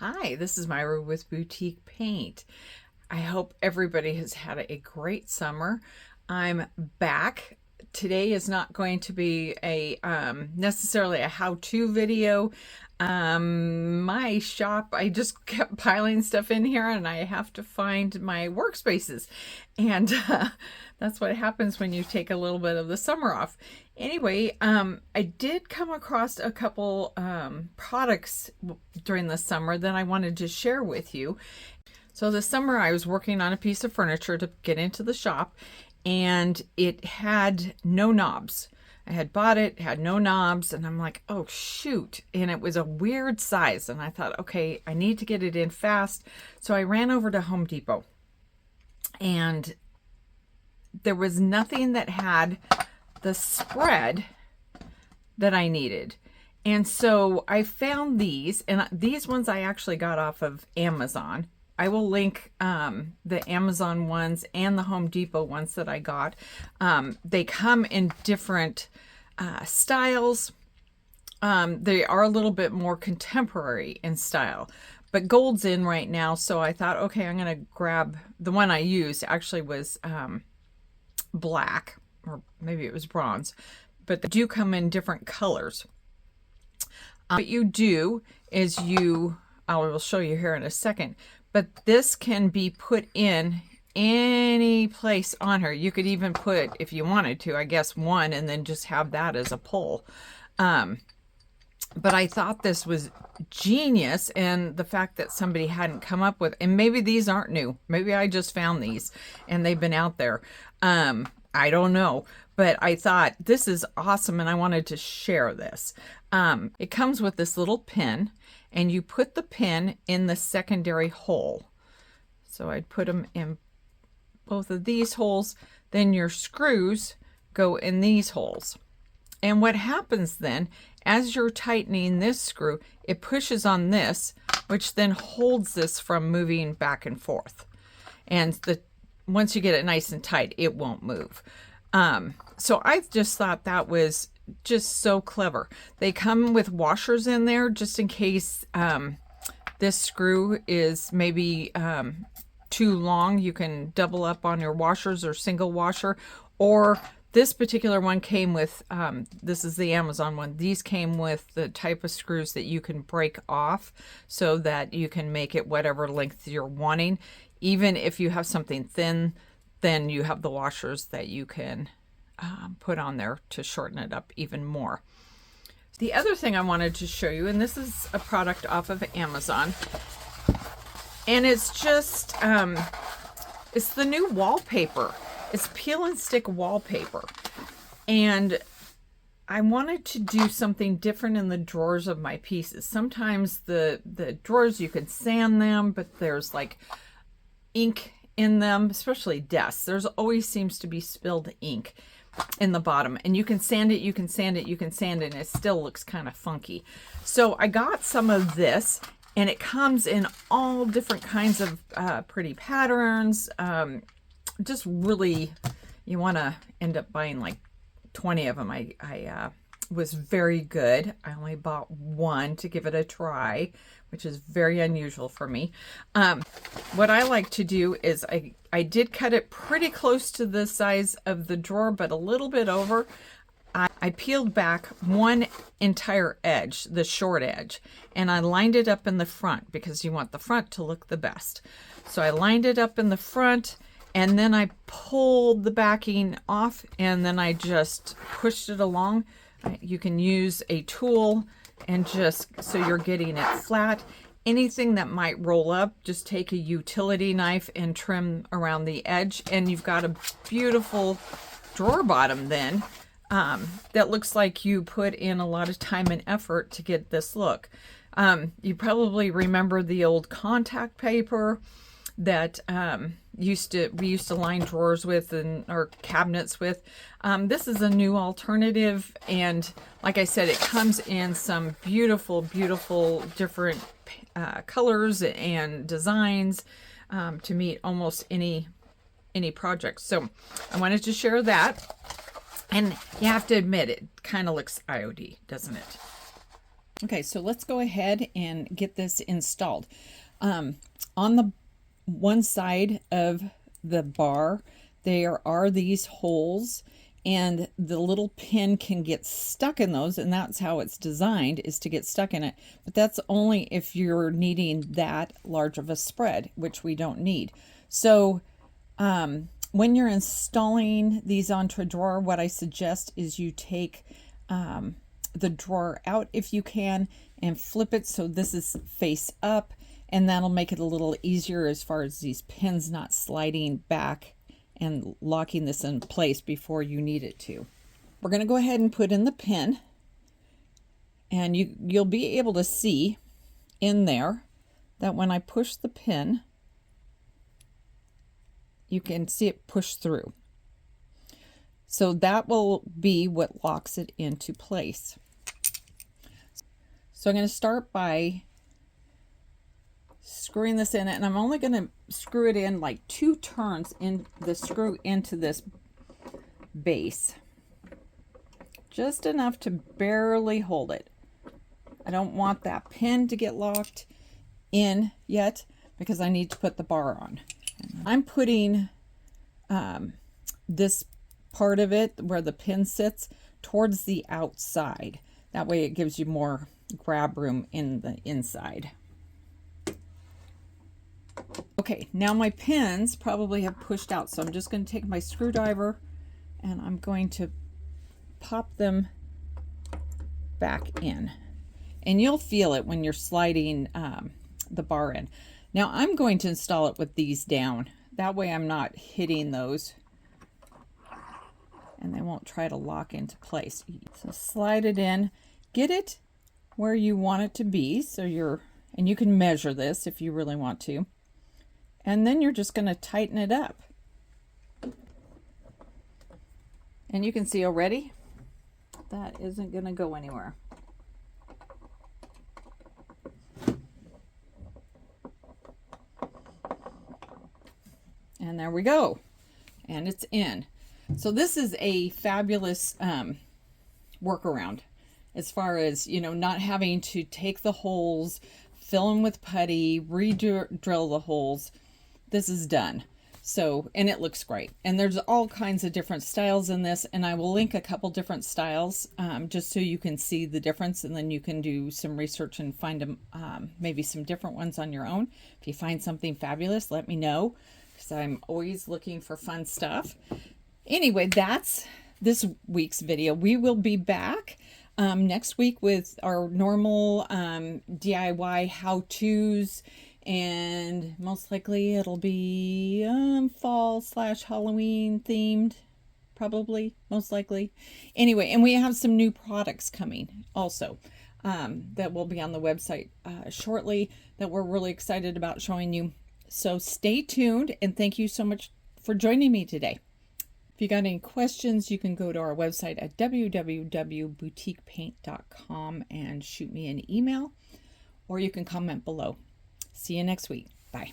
Hi, this is Myra with Boutique Paint. I hope everybody has had a great summer. I'm back. Today is not going to be a necessarily a how-to video. My shop, I just kept piling stuff in here and I have to find my workspaces. And that's what happens when you take a little bit of the summer off. Anyway, I did come across a couple products during the summer that I wanted to share with you. So this summer I was working on a piece of furniture to get into the shop, and it had no knobs. I had bought it, had no knobs, and I'm like, oh shoot. And it was a weird size. And I thought, okay, I need to get it in fast. So I ran over to Home Depot, and there was nothing that had the spread that I needed. And so I found these, and these ones I actually got off of Amazon. I will link the Amazon ones and the Home Depot ones that I got. They come in different styles. They are a little bit more contemporary in style, but gold's in right now. So I thought, okay, I'm going to grab the one I used. Actually was black, or maybe it was bronze, but they do come in different colors. What you do is I will show you here in a second, but this can be put in any place on her. You could even put, if you wanted to, I guess one, and then just have that as a pull. But I thought this was genius, and the fact that somebody hadn't come up with, and maybe these aren't new. Maybe I just found these and they've been out there. I don't know, but I thought this is awesome and I wanted to share this. It comes with this little pin, and you put the pin in the secondary hole. So I'd put them in both of these holes, then your screws go in these holes. And what happens then, as you're tightening this screw, it pushes on this, which then holds this from moving back and forth. And once you get it nice and tight, it won't move. So I just thought that was just so clever. They come with washers in there just in case this screw is maybe too long. You can double up on your washers or single washer, or this particular one came with, this is the Amazon one. These came with the type of screws that you can break off so that you can make it whatever length you're wanting. Even if you have something thin, then you have the washers that you can put on there to shorten it up even more. The other thing I wanted to show you, and this is a product off of Amazon, and it's just, it's the new wallpaper. It's peel and stick wallpaper. And I wanted to do something different in the drawers of my pieces. Sometimes the drawers, you can sand them, but there's like ink in them, especially desks. There's always seems to be spilled ink in the bottom, and you can sand it, you can sand it, you can sand it, and it still looks kind of funky. So I got some of this, and it comes in all different kinds of pretty patterns. Just really, you want to end up buying like 20 of them. I was very good. I only bought one to give it a try, which is very unusual for me. What I like to do is I did cut it pretty close to the size of the drawer, but a little bit over. I peeled back one entire edge, the short edge, and I lined it up in the front because you want the front to look the best. So I lined it up in the front, and then I pulled the backing off, and then I just pushed it along. You can use a tool, and just so you're getting it flat. Anything that might roll up, just take a utility knife and trim around the edge, and you've got a beautiful drawer bottom then that looks like you put in a lot of time and effort to get this look. You probably remember the old contact paper that we used to line drawers with or cabinets with. This is a new alternative, and like I said, it comes in some beautiful different colors and designs to meet almost any project. So I wanted to share that, and you have to admit it kind of looks IOD, doesn't it? Okay, so let's go ahead and get this installed. On the one side of the bar, there are these holes, and the little pin can get stuck in those, and that's how it's designed, is to get stuck in it. But that's only if you're needing that large of a spread, which we don't need. So when you're installing these onto a drawer, what I suggest is you take the drawer out if you can and flip it so this is face up, and that'll make it a little easier as far as these pins not sliding back and locking this in place before you need it to. We're going to go ahead and put in the pin, and you'll be able to see in there that when I push the pin, you can see it push through. So that will be what locks it into place. So I'm going to start by screwing this in, and I'm only going to screw it in like 2 turns in the screw into this base. Just enough to barely hold it. I don't want that pin to get locked in yet because I need to put the bar on. I'm putting this part of it where the pin sits towards the outside. That way it gives you more grab room in the inside. Okay, now my pins probably have pushed out, so I'm just going to take my screwdriver and I'm going to pop them back in. And you'll feel it when you're sliding the bar in. Now I'm going to install it with these down. That way I'm not hitting those and they won't try to lock into place. So slide it in, get it where you want it to be. So and you can measure this if you really want to. And then you're just going to tighten it up. And you can see already that isn't going to go anywhere. And there we go. And it's in. So this is a fabulous workaround as far as, not having to take the holes, fill them with putty, re-drill the holes. This is done. So, and it looks great. And there's all kinds of different styles in this, and I will link a couple different styles just so you can see the difference, and then you can do some research and find them, maybe some different ones on your own. If you find something fabulous, let me know, because I'm always looking for fun stuff. Anyway, that's this week's video. We will be back next week with our normal DIY how-tos, and most likely it'll be fall/Halloween themed, probably, most likely. Anyway, and we have some new products coming also that will be on the website shortly that we're really excited about showing you. So stay tuned, and thank you so much for joining me today. If you got any questions, you can go to our website at www.boutiquepaint.com and shoot me an email, or you can comment below. See you next week. Bye.